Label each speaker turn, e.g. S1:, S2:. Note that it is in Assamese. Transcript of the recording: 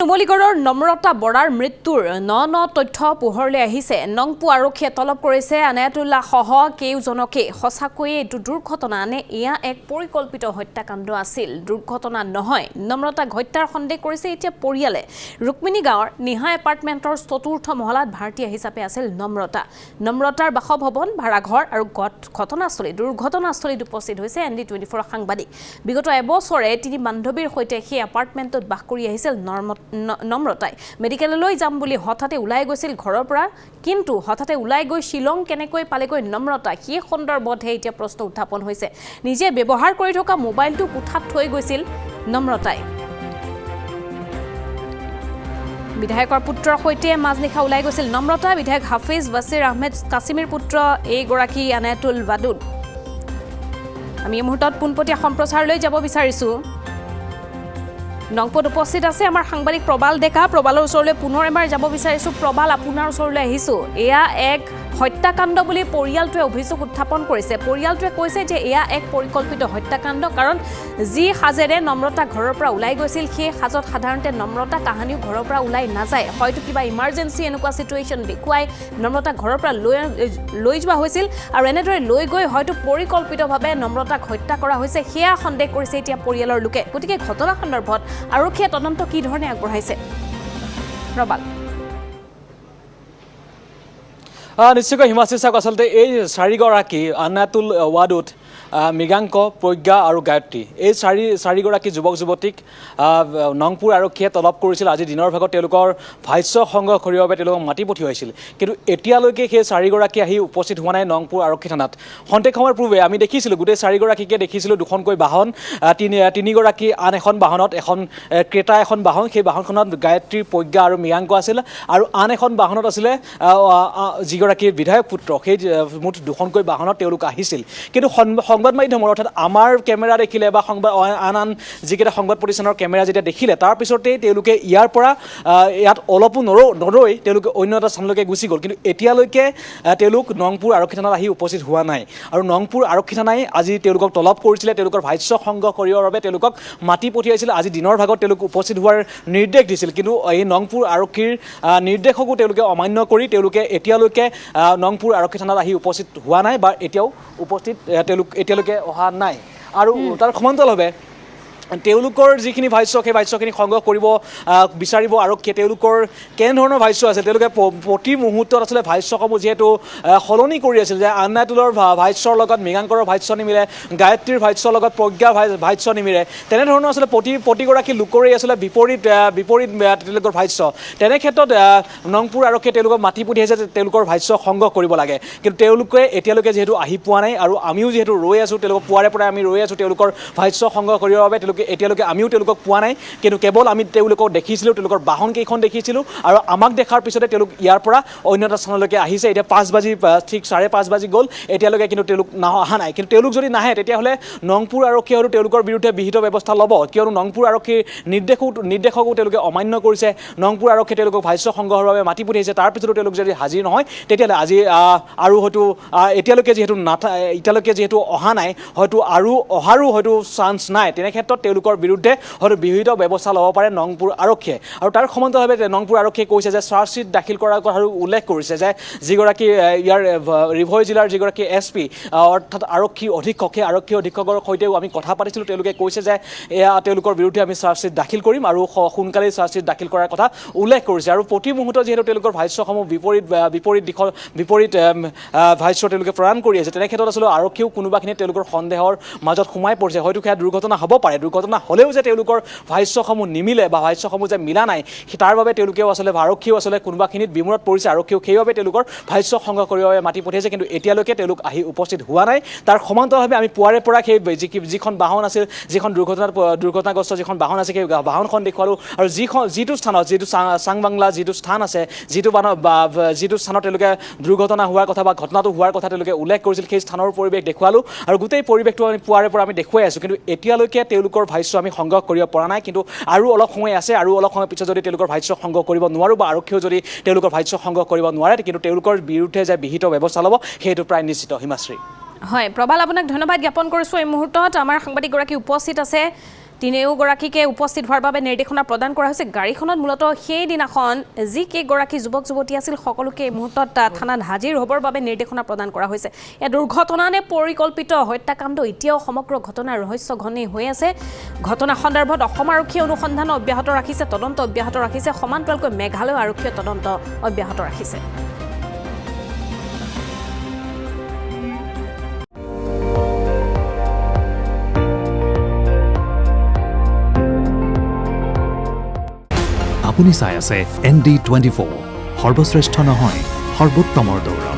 S1: নুমলীগড়ৰ নম্ৰতা বৰাৰ মৃত্যুৰ ন তথ্য পোহৰলৈ আহিছে। নংপু আৰক্ষীয়ে তলব কৰিছে আনায়াতুল্লাহ সহ কেইজনকে। সঁচাকৈয়ে এইটো দুৰ্ঘটনা নে এয়া এক পৰিকল্পিত হত্যাকাণ্ড আছিল? দুৰ্ঘটনা নহয়, নম্ৰতাক হত্যাৰ সন্দেহ কৰিছে এতিয়া পৰিয়ালে। ৰুক্মিণী গাঁৱৰ নিহা এপাৰ্টমেণ্টৰ চতুৰ্থ মহলাত ভাৰতীয় হিচাপে আছিল নম্ৰতা। নম্ৰতাৰ বাসভৱন, ভাড়াঘৰ আৰু দুৰ্ঘটনাস্থলীত উপস্থিত হৈছে ND24 সাংবাদিক। বিগত এবছৰে তিনি বান্ধৱীৰ সৈতে সেই এপাৰ্টমেণ্টত বাস কৰি আহিছিল নম্ৰতাই। মেডিকেললৈ যাম বুলি হঠাতে ওলাই গৈছিল ঘৰৰ পৰা, কিন্তু হঠাতে ওলাই গৈ শ্বিলং কেনেকৈ পালেগৈ নম্ৰতা, সেই সন্দৰ্ভতহে এতিয়া প্ৰশ্ন উত্থাপন হৈছে। নিজে ব্যৱহাৰ কৰি থকা মোবাইলটো কোঠাত থৈ গৈছিল নম্ৰতাই। বিধায়কৰ পুত্ৰৰ সৈতে মাজনিশা ওলাই গৈছিল নম্ৰতা। বিধায়ক হাফিজ ৱাছিৰ আহমেদ কাছিমিৰ পুত্ৰ এইগৰাকী আনায়াতুল ৱাদুদ। আমি এই মুহূৰ্তত পোনপটীয়া সম্প্ৰচাৰলৈ যাব বিচাৰিছোঁ। নংপুত উপস্থিত আছে আমাৰ সাংবাদিক প্ৰবাল ডেকা। প্ৰবালৰ ওচৰলৈ পুনৰ এবাৰ যাব বিচাৰিছোঁ। প্ৰবাল, আপোনাৰ ওচৰলৈ আহিছোঁ। এয়া এক হত্যাকাণ্ড বুলি পৰিয়ালটোৱে অভিযোগ উত্থাপন কৰিছে। পৰিয়ালটোৱে কৈছে যে এয়া এক পৰিকল্পিত হত্যাকাণ্ড, কাৰণ যি সাজেৰে নম্ৰতা ঘৰৰ পৰা ওলাই গৈছিল সেই সাজত সাধাৰণতে নম্ৰতা কাহানিও ঘৰৰ পৰা ওলাই নাযায়। হয়তো কিবা ইমাৰ্জেঞ্চি এনেকুৱা চিটুৱেশ্যন দেখুৱাই নম্ৰতা ঘৰৰ পৰা লৈ যোৱা হৈছিল, আৰু এনেদৰে লৈ গৈ হয়তো পৰিকল্পিতভাৱে নম্ৰতাক হত্যা কৰা হৈছে, সেয়া সন্দেহ কৰিছে এতিয়া পৰিয়ালৰ লোকে। গতিকে ঘটনা সন্দৰ্ভত আৰক্ষীয়ে তদন্ত কি ধৰণে আগবঢ়াইছে? প্ৰবাল।
S2: নিশ্চয়কৈ হিমাশ্ৰী চাওক, আচলতে এই চাৰিগৰাকী আনায়াতুল ৱাদুদ, মৃগাংক, প্ৰজ্ঞা আৰু গায়ত্ৰী, এই চাৰিগৰাকী যুৱক যুৱতীক নংপুৰ আৰক্ষীয়ে তলব কৰিছিল। আজি দিনৰ ভাগত তেওঁলোকৰ ভাষ্য সংগ্ৰহ কৰিবৰ বাবে তেওঁলোকক মাতি পঠিয়াইছিল, কিন্তু এতিয়ালৈকে সেই চাৰিগৰাকী আহি উপস্থিত হোৱা নাই নংপুৰ আৰক্ষী থানাত। খন্তেক সময়ৰ পূৰ্বে আমি দেখিছিলোঁ, গোটেই চাৰিগৰাকীকে দেখিছিলোঁ দুখনকৈ বাহন, তিনিগৰাকী আন এখন বাহনত, এখন ক্ৰেতা এখন বাহন, সেই বাহনখনত গায়ত্ৰী, প্ৰজ্ঞা আৰু মৃগাংক আছিল, আৰু আন এখন বাহনত আছিলে যিগৰাকী বিধায়ক পুত্ৰ। সেই মুঠ দুখনকৈ বাহনত তেওঁলোক আহিছিল। কিন্তু সংবাদ মাধ্যমৰ, অৰ্থাৎ আমাৰ কেমেৰা দেখিলে বা আন যিকেইটা সংবাদ প্ৰতিষ্ঠানৰ কেমেৰা যেতিয়া দেখিলে, তাৰপিছতেই তেওঁলোকে ইয়াৰ পৰা ইয়াত অলপো নৰৈ তেওঁলোকে অন্য এটা স্থানলৈকে গুচি গ'ল। কিন্তু এতিয়ালৈকে তেওঁলোক নংপুৰ আৰক্ষী থানাত আহি উপস্থিত হোৱা নাই, আৰু নংপুৰ আৰক্ষী থানাই আজি তেওঁলোকক তলব কৰিছিলে। তেওঁলোকৰ ভাষ্য সংগ্ৰহ কৰিবৰ বাবে তেওঁলোকক মাতি পঠিয়াইছিল। আজি দিনৰ ভাগত তেওঁলোক উপস্থিত হোৱাৰ নিৰ্দেশ দিছিল, কিন্তু এই নংপুৰ আৰক্ষীৰ নিৰ্দেশকো তেওঁলোকে অমান্য কৰি তেওঁলোকে এতিয়ালৈকে নংপুৰ আৰক্ষী থানাত আহি উপস্থিত হোৱা নাই, বা এতিয়াও উপস্থিত এতিয়ালৈকে অহা নাই। আৰু তাৰ সমান্তৰালভাৱে তেওঁলোকৰ যিখিনি ভাষ্য, সেই ভাষ্যখিনি সংগ্ৰহ কৰিব বিচাৰিব আৰক্ষীয়ে। তেওঁলোকৰ কেনেধৰণৰ ভাষ্য আছিল, তেওঁলোকে প্ৰতি মুহূৰ্তত আচলতে ভাষ্যসমূহ যিহেতু সলনি কৰি আছিল, যে আনায়াতুলৰ ভাষ্যৰ লগত মৃগাংকৰ ভাষ্য নিমিলে, গায়ত্ৰীৰ ভাষ্যৰ লগত প্ৰজ্ঞাৰ ভাষ্য নিমিলে, তেনেধৰণৰ আচলতে প্ৰতিগৰাকী লোকৰেই আচলতে বিপৰীত তেওঁলোকৰ ভাষ্য। তেনে ক্ষেত্ৰত নংপুৰ আৰক্ষীয়ে তেওঁলোকক মাতি পঠিয়াইছে যে তেওঁলোকৰ ভাষ্য সংগ্ৰহ কৰিব লাগে, কিন্তু তেওঁলোকে এতিয়ালৈকে যিহেতু আহি পোৱা নাই, আৰু আমিও যিহেতু ৰৈ আছোঁ, তেওঁলোকক পুৱাৰে পৰাই আমি ৰৈ আছোঁ তেওঁলোকৰ ভাষ্য সংগ্ৰহ কৰিবৰ বাবে। এতিয়ালৈকে আমিও তেওঁলোকক পোৱা নাই, কিন্তু কেৱল আমি তেওঁলোকক দেখিছিলোঁ, তেওঁলোকৰ বাহন কেইখন দেখিছিলোঁ, আৰু আমাক দেখাৰ পিছতে তেওঁলোক ইয়াৰ পৰা অন্য এটা স্থানলৈকে আহিছে। এতিয়া 5:05 বাজি গ'ল, এতিয়ালৈকে কিন্তু তেওঁলোক অহা নাই। কিন্তু তেওঁলোক যদি নাহে, তেতিয়াহ'লে নংপুৰ আৰক্ষীয়ে হয়তো তেওঁলোকৰ বিৰুদ্ধে বিহিত ব্যৱস্থা ল'ব, কিয়নো নংপুৰ আৰক্ষীৰ নিৰ্দেশকো তেওঁলোকে অমান্য কৰিছে। নংপুৰ আৰক্ষীয়ে তেওঁলোকক ভাষ্য সংগ্ৰহৰ বাবে মাতি পঠিয়াইছে, তাৰপিছতো তেওঁলোক যদি হাজিৰ নহয়, তেতিয়াহ'লে আজি আৰু হয়তো এতিয়ালৈকে যিহেতু অহা নাই, হয়তো অহাৰো হয়তো চান্স নাই। তেনে ক্ষেত্ৰত তেওঁলোকৰ বিৰুদ্ধে হয়তো বিহিত ব্যৱস্থা ল'ব পাৰে নংপুৰ আৰক্ষীয়ে। আৰু তাৰ সমান্তৰালভাৱে নংপুৰ আৰক্ষীয়ে কৈছে যে চাৰ্জশ্বীট দাখিল কৰাৰ কথা উল্লেখ কৰিছে, যে যিগৰাকী ইয়াৰ ৰিভই জিলাৰ যিগৰাকী SP, অৰ্থাৎ আৰক্ষী অধীক্ষক, সেই আৰক্ষী অধীক্ষকৰ সৈতেও আমি কথা পাতিছিলোঁ। তেওঁলোকে কৈছে যে এয়া তেওঁলোকৰ বিৰুদ্ধে আমি চাৰ্জশ্বীট দাখিল কৰিম, আৰু সোনকালেই চাৰ্জশ্বীট দাখিল কৰাৰ কথা উল্লেখ কৰিছে। আৰু প্ৰতি মুহূৰ্তত যিহেতু তেওঁলোকৰ ভাষ্যসমূহ বিপৰীত ভাষ্য তেওঁলোকে প্ৰদান কৰি আছে, তেনে ক্ষেত্ৰত আচলতে আৰক্ষীয়েও কোনোবাখিনিত তেওঁলোকৰ সন্দেহৰ মাজত সোমাই পৰিছে। হয়তো সেয়া দুৰ্ঘটনা হ'ব পাৰে, দুৰ্ঘটনা হ'লেও যে তেওঁলোকৰ ভাষ্যসমূহ নিমিলে বা ভাষ্যসমূহ যে মিলা নাই, তাৰ বাবে আৰক্ষীয়েও আচলতে কোনোবাখিনিত বিমূৰত পৰিছে। আৰক্ষীয়েও সেইবাবে তেওঁলোকৰ ভাষ্য সংগ্ৰহ কৰিবৰ বাবে মাতি পঠিয়াইছে, কিন্তু এতিয়ালৈকে তেওঁলোক আহি উপস্থিত হোৱা নাই। তাৰ সমান্তৰালভাৱে আমি পুৱাৰে পৰা সেই যিখন বাহন আছিল, যিখন দুৰ্ঘটনাগ্ৰস্ত যিখন বাহন আছে, সেই বাহনখন দেখুৱালোঁ। আৰু যিটো স্থানত, যিটো চাংবাংলা যিটো স্থান আছে, যিটো স্থানত তেওঁলোকে দুৰ্ঘটনা হোৱাৰ কথা বা ঘটনাটো হোৱাৰ কথা তেওঁলোকে উল্লেখ কৰিছিল, সেই স্থানৰ পৰিৱেশ দেখুৱালোঁ, আৰু গোটেই পৰিৱেশটো আমি পুৱাৰে পৰা আমি দেখুৱাই আছোঁ। কিন্তু এতিয়ালৈকে তেওঁলোকৰ ভাষ্য আমি সংগ্ৰহ কৰিব পৰা নাই, কিন্তু আৰু অলপ সময় আছে, আৰু অলপ সময় পিছত যদি তেওঁলোকৰ ভাষ্য সংগ্ৰহ কৰিব নোৱাৰোঁ, বা আৰক্ষীয়েও যদি তেওঁলোকৰ ভাষ্য সংগ্ৰহ কৰিব নোৱাৰে, কিন্তু তেওঁলোকৰ বিৰুদ্ধে যে বিহিত ব্যৱস্থা ল'ব, সেইটো প্ৰায় নিশ্চিত। হিমাশ্ৰী।
S1: হয় প্ৰবাল, আপোনাক ধন্যবাদ জ্ঞাপন কৰিছোঁ। এই মুহূৰ্তত আমাৰ সাংবাদিকগৰাকী উপস্থিত আছে তিনিওগৰাকীকে উপস্থিত হোৱাৰ বাবে নিৰ্দেশনা প্ৰদান কৰা হৈছে। গাড়ীখনত মূলতঃ সেইদিনাখন যি কেইগৰাকী যুৱক যুৱতী আছিল সকলোকে এই মুহূৰ্তত থানাত হাজিৰ হ'বৰ বাবে নিৰ্দেশনা প্ৰদান কৰা হৈছে। এয়া দুৰ্ঘটনা নে পৰিকল্পিত হত্যাকাণ্ড এতিয়াও সমগ্ৰ ঘটনাৰ ৰহস্য ঘনেই হৈ আছে। ঘটনা সন্দৰ্ভত অসম আৰক্ষীয়ে অনুসন্ধান অব্যাহত ৰাখিছে, তদন্ত অব্যাহত ৰাখিছে। সমান্তৰালকৈ মেঘালয় আৰক্ষীয়ে তদন্ত অব্যাহত ৰাখিছে।
S3: আপুনি চাই আছে ND24 সৰ্বশ্ৰেষ্ঠ নহয় সৰ্বোত্তমৰ দৌৰ।